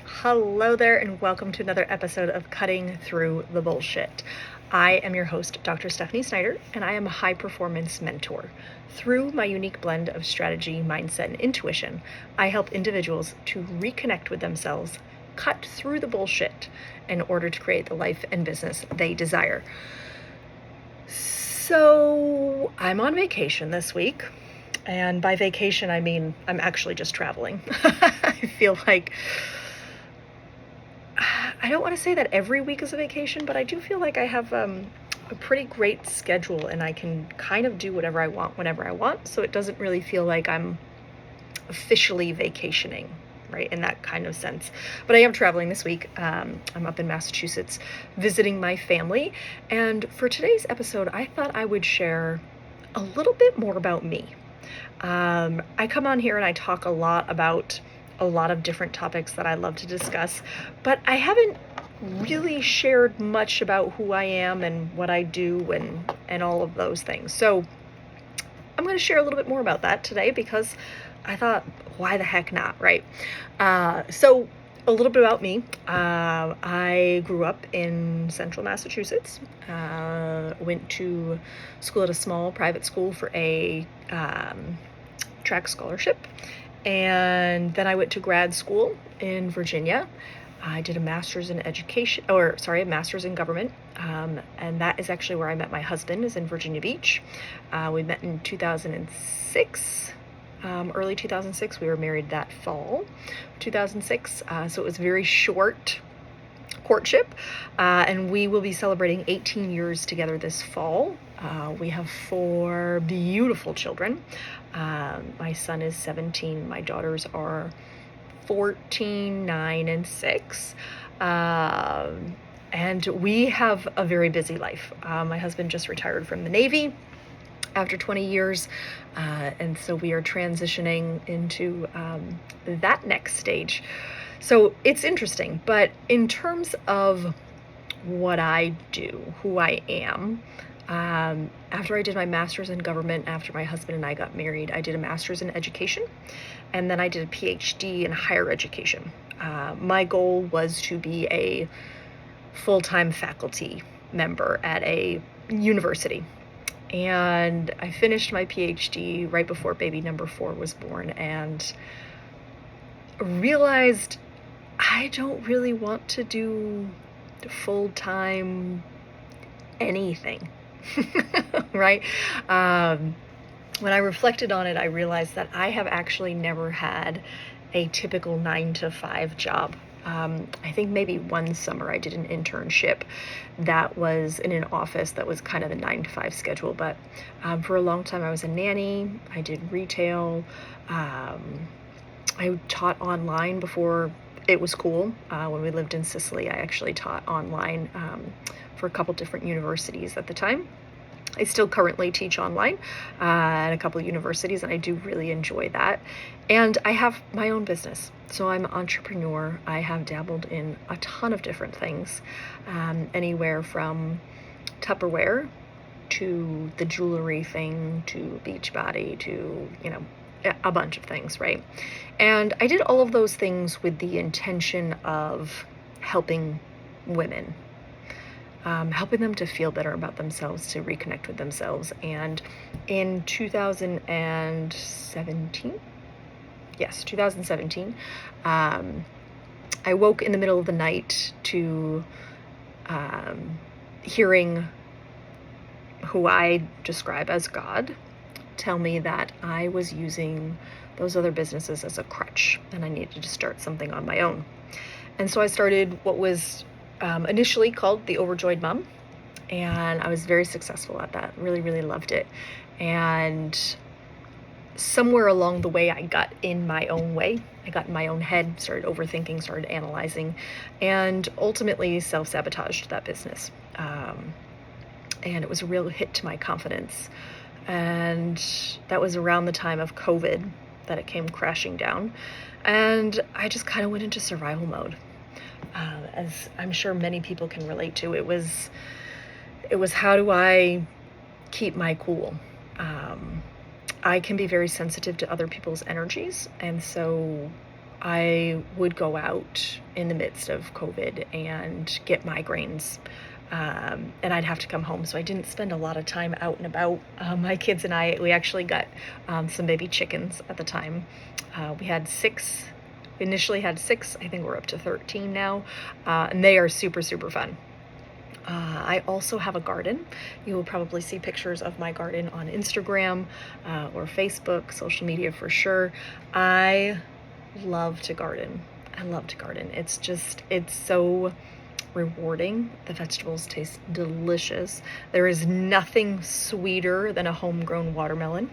Hello there, and welcome to another episode of Cutting Through the Bullshit. I am your host, Dr. Stephanie Snyder, and I am a high performance mentor. Through my unique blend of strategy, mindset, and intuition, I help individuals to reconnect with themselves, cut through the bullshit in order to create the life and business they desire. So, I'm on vacation this week. And by vacation, I mean I'm actually just traveling. I feel like I don't want to say that every week is a vacation, but I do feel like I have a pretty great schedule and I can kind of do whatever I want whenever I want. So it doesn't really feel like I'm officially vacationing, right, in that kind of sense. But I am traveling this week. I'm up in Massachusetts visiting my family. And for today's episode, I thought I would share a little bit more about me. I come on here and I talk a lot about a lot of different topics that I love to discuss, but I haven't really shared much about who I am and what I do and all of those things. So I'm going to share a little bit more about that today because I thought, why the heck not, right? So a little bit about me. I grew up in central Massachusetts, went to school at a small private school for a track scholarship. And then I went to grad school in Virginia. I did a master's in a master's in government. And that is actually where I met my husband, is in Virginia Beach. We met in 2006, early 2006. We were married that fall, 2006. So it was very short courtship. And we will be celebrating 18 years together this fall. We have 4 beautiful children. My son is 17. My daughters are 14, 9, and 6. And we have a very busy life. My husband just retired from the Navy after 20 years. And so we are transitioning into that next stage. So it's interesting. But in terms of what I do, who I am, after I did my master's in government, after my husband and I got married, I did a master's in education, and then I did a Ph.D. in higher education. My goal was to be a full-time faculty member at a university. And I finished my Ph.D. right before baby number 4 was born and realized I don't really want to do full-time anything. Right? When I reflected on it, I realized that I have actually never had a typical 9-to-5 job. I think maybe one summer I did an internship that was in an office that was kind of the 9-to-5 schedule. But for a long time, I was a nanny. I did retail. I taught online before it was cool. When we lived in Sicily, I actually taught online for a couple different universities at the time. I still currently teach online at a couple of universities, and I do really enjoy that. And I have my own business, so I'm an entrepreneur. I have dabbled in a ton of different things, anywhere from Tupperware to the jewelry thing to Beachbody to, a bunch of things, right? And I did all of those things with the intention of helping women. Helping them to feel better about themselves, to reconnect with themselves. And in 2017, I woke in the middle of the night to hearing who I describe as God tell me that I was using those other businesses as a crutch and I needed to start something on my own. And so I started what was initially called The Overjoyed Mom, and I was very successful at that. Really, really loved it. And somewhere along the way, I got in my own way. I got in my own head, started overthinking, started analyzing, and ultimately self-sabotaged that business. And it was a real hit to my confidence. And that was around the time of COVID that it came crashing down. And I just kind of went into survival mode. As I'm sure many people can relate to, it was how do I keep my cool? I can be very sensitive to other people's energies, and so I would go out in the midst of COVID and get migraines. And I'd have to come home. So I didn't spend a lot of time out and about. My kids and I, we actually got some baby chickens at the time. We had 6, initially had 6. I think we're up to 13 now. And they are super, super fun. I also have a garden. You will probably see pictures of my garden on Instagram or Facebook, social media for sure. I love to garden. I love to garden. It's so rewarding. The vegetables taste delicious. There is nothing sweeter than a homegrown watermelon.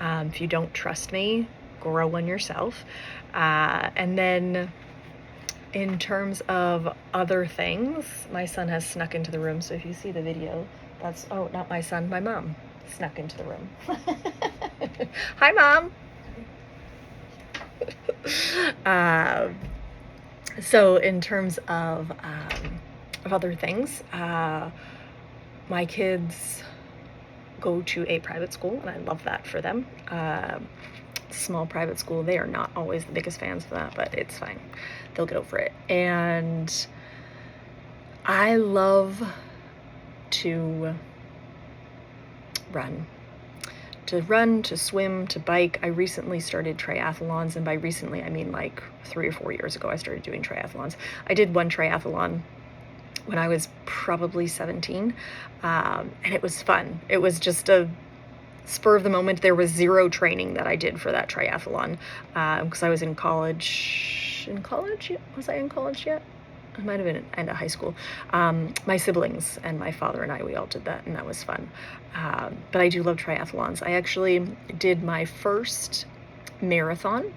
If you don't trust me, grow one yourself. And then in terms of other things, my son has snuck into the room. So if you see the video, that's, oh, not my son, my mom snuck into the room. Hi, Mom. So in terms of other things, my kids go to a private school, and I love that for them. Small private school. They are not always the biggest fans of that, but it's fine. They'll get over it. And I love to run. To swim, to bike. I recently started triathlons, and by recently I mean like 3 or 4 years ago I started doing triathlons. I did one triathlon when I was probably 17, and it was fun. It was just a spur of the moment. There was 0 training that I did for that triathlon because I was in college. Was I in college yet? I might have been in high school. My siblings and my father and I, we all did that, and that was fun. But I do love triathlons. I actually did my first marathon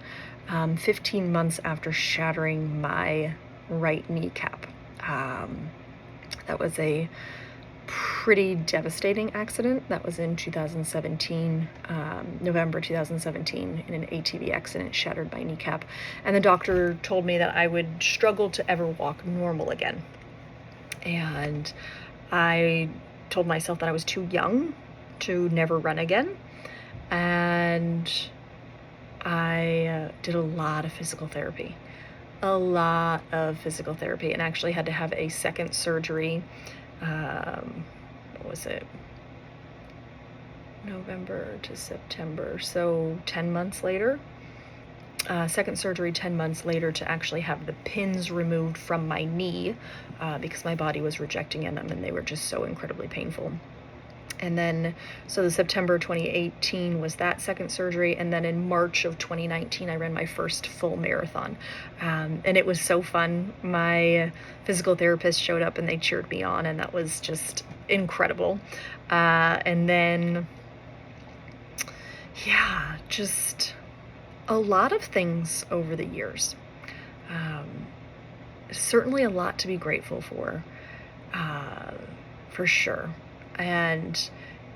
15 months after shattering my right kneecap. That was a pretty devastating accident. That was in 2017, November 2017, in an ATV accident, shattered my kneecap. And the doctor told me that I would struggle to ever walk normal again. And I told myself that I was too young to never run again. And I did a lot of physical therapy. And actually had to have a second surgery. What was it? November to September, so 10 months later. Second surgery 10 months later to actually have the pins removed from my knee because my body was rejecting them, and they were just so incredibly painful. And then, so the September 2018 was that second surgery, and then in March of 2019, I ran my first full marathon. And it was so fun. My physical therapist showed up and they cheered me on, and that was just incredible. And then, yeah, just a lot of things over the years. Certainly a lot to be grateful for sure. And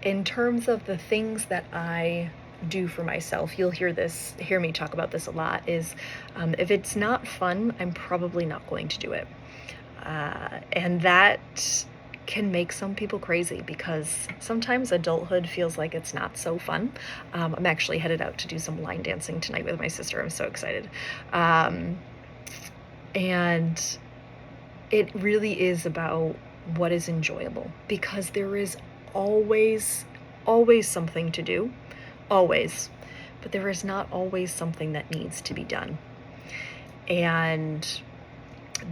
in terms of the things that I do for myself, you'll hear me talk about this a lot, is if it's not fun, I'm probably not going to do it. And that can make some people crazy, because sometimes adulthood feels like it's not so fun. I'm actually headed out to do some line dancing tonight with my sister. I'm so excited. And it really is about what is enjoyable, because there is always something to do, always, but there is not always something that needs to be done. And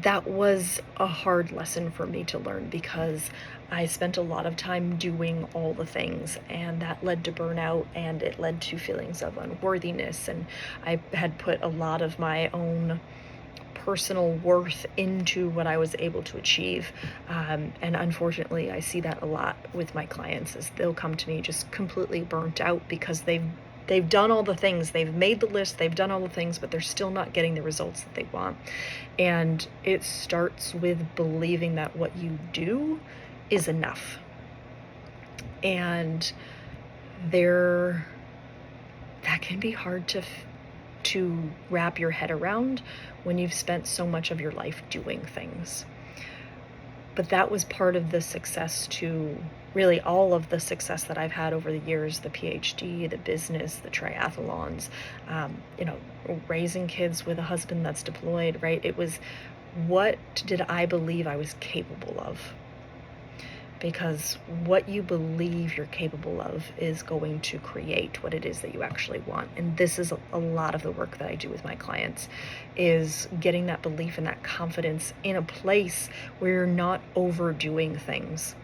that was a hard lesson for me to learn, because I spent a lot of time doing all the things, and that led to burnout, and it led to feelings of unworthiness, and I had put a lot of my own personal worth into what I was able to achieve. And unfortunately, I see that a lot with my clients, is they'll come to me just completely burnt out because they've done all the things, they've made the list, they've done all the things, but they're still not getting the results that they want. And it starts with believing that what you do is enough. And that can be hard to wrap your head around when you've spent so much of your life doing things. But that was part of the success to really all of the success that I've had over the years, the PhD, the business, the triathlons, you know, raising kids with a husband that's deployed, right? It was, what did I believe I was capable of? Because what you believe you're capable of is going to create what it is that you actually want. And this is a lot of the work that I do with my clients, is getting that belief and that confidence in a place where you're not overdoing things,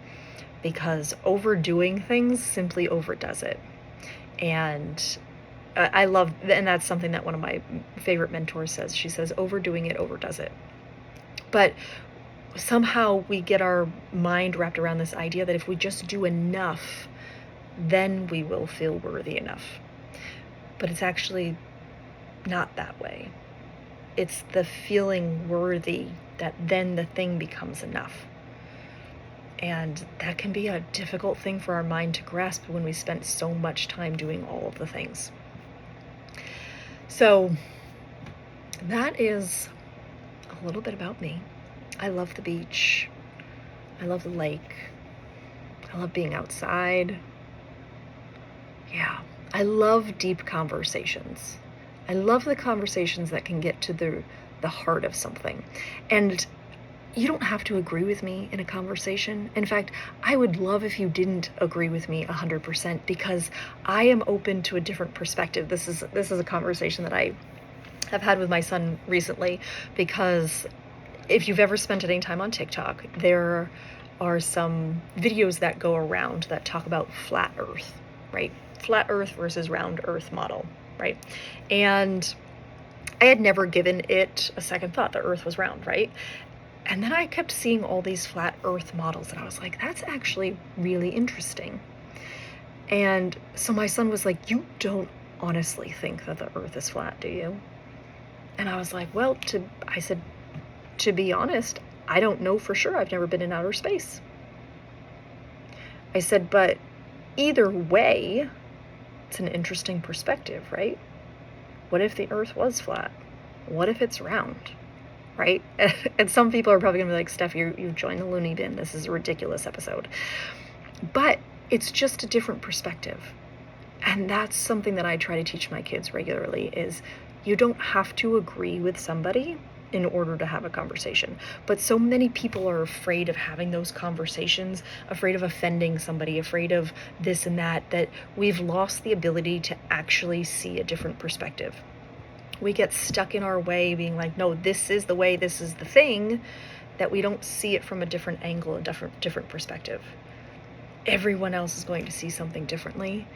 because overdoing things simply overdoes it. And I love, and that's something that one of my favorite mentors says. She says, overdoing it overdoes it. But somehow we get our mind wrapped around this idea that if we just do enough, then we will feel worthy enough. But it's actually not that way. It's the feeling worthy that then the thing becomes enough. And that can be a difficult thing for our mind to grasp when we spent so much time doing all of the things. So that is a little bit about me. I love the beach. I love the lake. I love being outside. Yeah, I love deep conversations. I love the conversations that can get to the heart of something. And you don't have to agree with me in a conversation. In fact, I would love if you didn't agree with me 100%, because I am open to a different perspective. This is a conversation that I have had with my son recently, because if you've ever spent any time on TikTok, there are some videos that go around that talk about flat Earth, right? Flat Earth versus round Earth model, right? And I had never given it a second thought. The Earth was round, right? And then I kept seeing all these flat Earth models, and I was like, that's actually really interesting. And so my son was like, you don't honestly think that the Earth is flat, do you? And I was like, well, I said, to be honest, I don't know for sure. I've never been in outer space. I said, but either way, it's an interesting perspective, right? What if the Earth was flat? What if it's round, right? And some people are probably gonna be like, Steph, you've joined the loony bin. This is a ridiculous episode. But it's just a different perspective. And that's something that I try to teach my kids regularly, is you don't have to agree with somebody in order to have a conversation. But so many people are afraid of having those conversations, afraid of offending somebody, afraid of this and that we've lost the ability to actually see a different perspective. We get stuck in our way being like, no, this is the way, this is the thing, that we don't see it from a different angle, a different perspective. Everyone else is going to see something differently.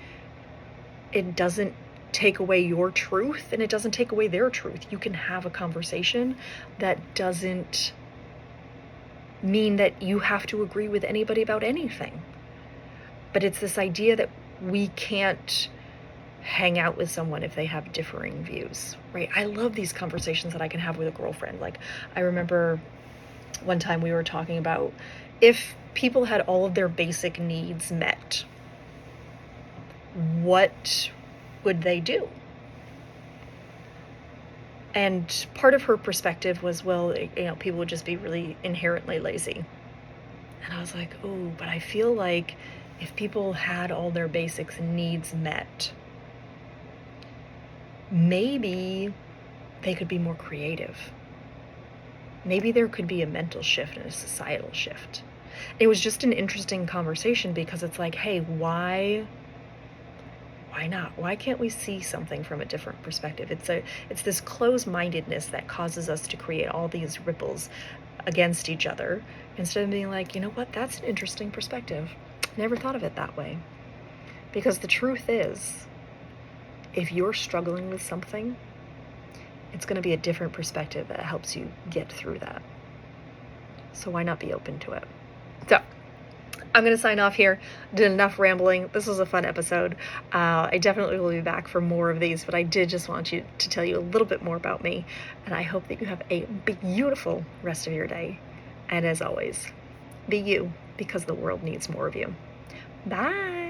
It doesn't take away your truth, and it doesn't take away their truth. You can have a conversation that doesn't mean that you have to agree with anybody about anything. But it's this idea that we can't hang out with someone if they have differing views, right? I love these conversations that I can have with a girlfriend. Like, I remember one time we were talking about if people had all of their basic needs met, what would they do? And part of her perspective was, well, people would just be really inherently lazy. And I was like, oh, but I feel like if people had all their basic needs met, maybe they could be more creative. Maybe there could be a mental shift and a societal shift. It was just an interesting conversation, because it's like, hey, why not? Why can't we see something from a different perspective? It's this closed-mindedness that causes us to create all these ripples against each other, instead of being like, you know what, that's an interesting perspective. Never thought of it that way. Because the truth is, if you're struggling with something, it's going to be a different perspective that helps you get through that. So why not be open to it? So I'm going to sign off here. Did enough rambling. This was a fun episode. I definitely will be back for more of these, but I did just want to tell you a little bit more about me, and I hope that you have a beautiful rest of your day. And as always, be you, because the world needs more of you. Bye.